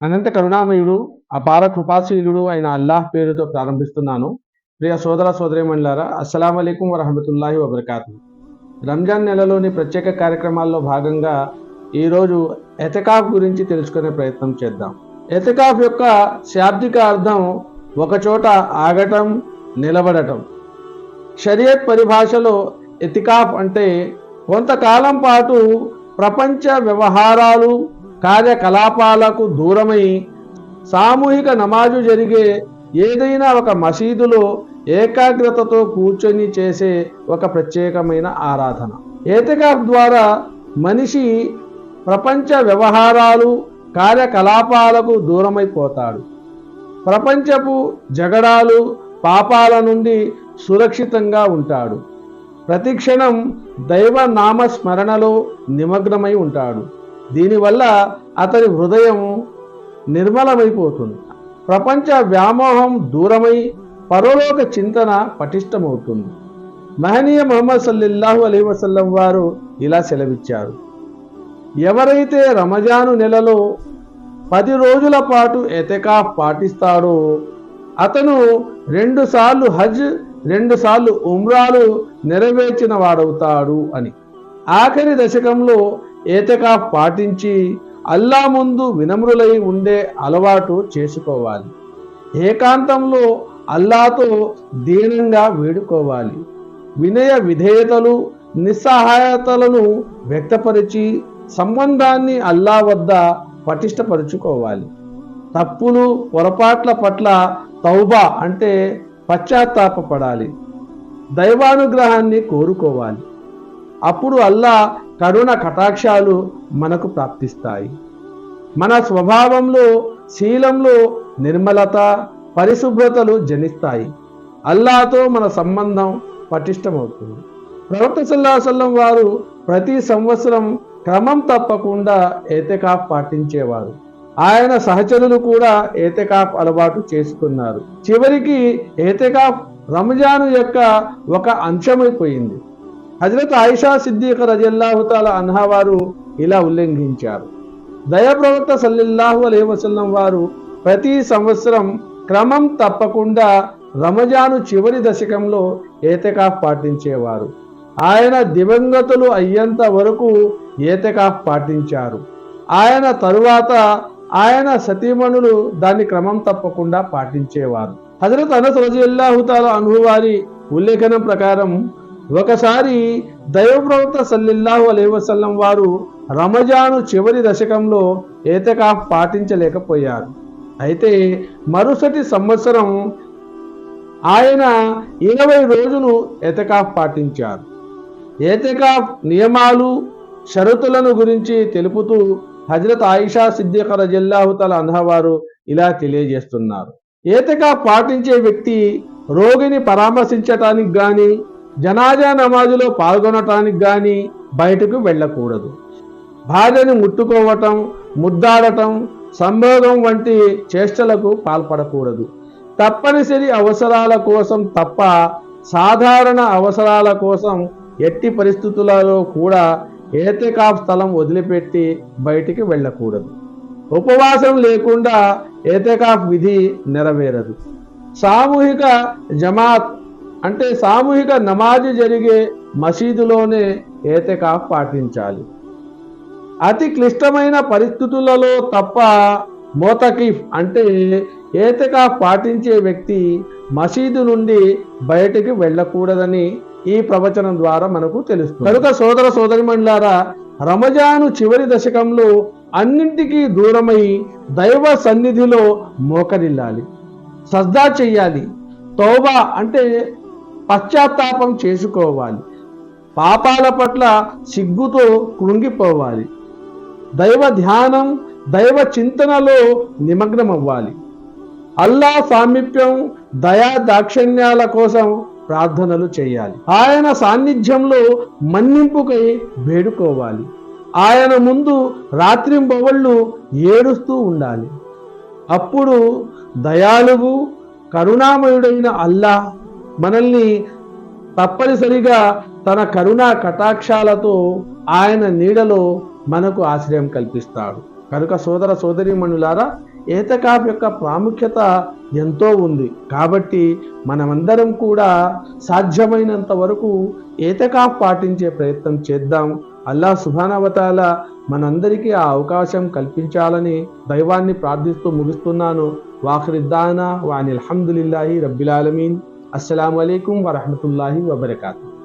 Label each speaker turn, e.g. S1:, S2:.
S1: అనంత కరుణామయుడు అపార కృపాశీలుడు అయిన అల్లాహ్ పేరుతో ప్రారంభిస్తున్నాను. ప్రియ సోదర సోదరీమణులారా, అస్సలాము అలైకుం వరహమతుల్లాహి వబరకాతు. రంజాన్ నెలలోని ప్రత్యేక కార్యక్రమాల్లో భాగంగా ఈరోజు ఎతికాఫ్ గురించి తెలుసుకునే ప్రయత్నం చేద్దాం. ఎతికాఫ్ యొక్క శాబ్దిక అర్థం ఒకచోట ఆగటం, నిలబడటం. షరియత్ పరిభాషలో ఎతికాఫ్ అంటే కొంతకాలం పాటు ప్రపంచ వ్యవహారాలు, కార్యకలాపాలకు దూరమై సామూహిక నమాజు జరిగే ఏదైనా ఒక మసీదులో ఏకాగ్రతతో కూర్చొని చేసే ఒక ప్రత్యేకమైన ఆరాధన. ఏతికాఫ్ ద్వారా మనిషి ప్రపంచ వ్యవహారాలు, కార్యకలాపాలకు దూరమైపోతాడు. ప్రపంచపు జగడాలు, పాపాల నుండి సురక్షితంగా ఉంటాడు. ప్రతిక్షణం దైవ నామస్మరణలో నిమగ్నమై ఉంటాడు. దీనివల్ల అతని హృదయం నిర్మలమైపోతుంది. ప్రపంచ వ్యామోహం దూరమై పరలోక చింతన పటిష్టమవుతుంది. మహనీయ ముహమ్మద్ సల్లల్లాహు అలైహి వసల్లం వారు ఇలా సెలవిచ్చారు: ఎవరైతే రమజాను నెలలో 10 రోజుల పాటు ఎతికాఫ్ పాటిస్తాడో అతను 2 సార్లు హజ్, 2 సార్లు ఉమ్రాలు నెరవేర్చిన వాడవుతాడు అని. ఆఖరి దశకంలో ఏతికాఫ్ పాటించి అల్లా ముందు వినమ్రులై ఉండే అలవాటు చేసుకోవాలి. ఏకాంతంలో అల్లాతో దీనంగా వేడుకోవాలి. వినయ విధేయతలు, నిస్సహాయతలను వ్యక్తపరిచి సంబంధాన్ని అల్లా వద్ద పటిష్టపరుచుకోవాలి. తప్పులు, పొరపాట్ల పట్ల తౌబా అంటే పశ్చాత్తాపపడాలి. దైవానుగ్రహాన్ని కోరుకోవాలి. అప్పుడు అల్లా కరుణ కటాక్షాలు మనకు ప్రాప్తిస్తాయి. మన స్వభావంలో, శీలంలో నిర్మలత, పరిశుభ్రతలు జనిస్తాయి. అల్లాతో మన సంబంధం పటిష్టమవుతుంది. ప్రవక్త సల్లల్లాహు అలైహి వసల్లం వారు ప్రతి సంవత్సరం క్రమం తప్పకుండా ఏతికాఫ్ పాటించేవారు. ఆయన సహచరులు కూడా ఏతికాఫ్ అలవాటు చేసుకున్నారు. చివరికి ఏతికాఫ్ రంజాను యొక్క ఒక అంశమైపోయింది. హజరత్ ఆయిషా సిద్దిఖ రజియల్లాహు తఆలా అన్హా వారు ఇలా ఉల్లంఘించారు: దైవప్రవక్త సల్లల్లాహు అలైహి వసల్లం వారు ప్రతి సంవత్సరం క్రమం తప్పకుండా రమజాను చివరి దశకంలో ఏతికాఫ్ పాటించేవారు. ఆయన దివంగతులు అయ్యేంత వరకు ఏతికాఫ్ పాటించారు. ఆయన తరువాత ఆయన సతీమణులు దాన్ని క్రమం తప్పకుండా పాటించేవారు. హజరత్ అనస్ రజియల్లాహు తఆలా అన్హు వారి ఉల్లేఖనం ప్రకారం ఒకసారి దైవప్రవక్త సల్లల్లాహు అలైహి వసల్లం వారు రమజాను చివరి దశకంలో ఏతికాఫ్ పాటించలేకపోయారు. అయితే మరుసటి సంవత్సరం ఆయన 20 రోజులు ఏతికాఫ్ పాటించారు. ఏతికాఫ్ నియమాలు, షరతులను గురించి తెలుపుతూ హజరత్ ఆయిషా సిద్దిఖ రజియల్లాహు తఆలా అన్హా వారు ఇలా తెలియజేస్తున్నారు: ఏతికాఫ్ పాటించే వ్యక్తి రోగిని పరామర్శించటానికి గాని, జనాజా నమాజులో పాల్గొనటానికి గాని బయటకు వెళ్ళకూడదు. భార్యను ముట్టుకోవటం, ముద్దాడటం, సంభోగం వంటి చేష్టలకు పాల్పడకూడదు. తప్పనిసరి అవసరాల కోసం తప్ప సాధారణ అవసరాల కోసం ఎట్టి పరిస్థితులలో కూడా ఏతికాఫ్ స్థలం వదిలిపెట్టి బయటికి వెళ్ళకూడదు. ఉపవాసం లేకుండా ఏతికాఫ్ విధి నెరవేరదు. సామూహిక జమాత్ అంటే సామూహిక నమాజు జరిగే మసీదులోనే ఏతికాఫ్ పాటించాలి. అతి క్లిష్టమైన పరిస్థితులలో తప్ప మోతకిఫ్ అంటే ఏతికాఫ్ పాటించే వ్యక్తి మసీదు నుండి బయటికి వెళ్ళకూడదని ఈ ప్రవచనం ద్వారా మనకు తెలుస్తుంది. కనుక సోదర సోదరిమణులారా, రమజాను చివరి దశకంలో అన్నింటికీ దూరమై దైవ సన్నిధిలో మోకరిల్లాలి, సజ్దా చెయ్యాలి. తౌబా అంటే పశ్చాత్తాపం చేసుకోవాలి. పాపాల పట్ల సిగ్గుతో కృంగిపోవాలి. దైవ ధ్యానం, దైవ చింతనలో నిమగ్నమవ్వాలి. అల్లా సామీప్యం, దయా దాక్షిణ్యాల కోసం ప్రార్థనలు చేయాలి. ఆయన సాన్నిధ్యంలో మన్నింపుకై వేడుకోవాలి. ఆయన ముందు రాత్రింబవళ్ళు ఏడుస్తూ ఉండాలి. అప్పుడు దయాళువు, కరుణామయుడైన అల్లా మనల్ని తప్పనిసరిగా తన కరుణా కటాక్షాలతో ఆయన నీడలో మనకు ఆశ్రయం కల్పిస్తాడు. కనుక సోదర సోదరీమణులారా, ఏతకాఫ్ యొక్క ప్రాముఖ్యత ఎంతో ఉంది. కాబట్టి మనమందరం కూడా సాధ్యమైనంత వరకు ఏతకాఫ్ పాటించే ప్రయత్నం చేద్దాం. అల్లాహ్ సుబ్హానహు వ తఆలా మనందరికీ ఆ అవకాశం కల్పించాలని దైవాన్ని ప్రార్థిస్తూ ముగిస్తున్నాను. వాఖిరుద్దానా వానిల్ హమ్దులిల్లాహి రబ్బిల్ ఆలమీన్. అస్సలాము అలైకుం వరహ్మతుల్లాహి వబరకాతుహు.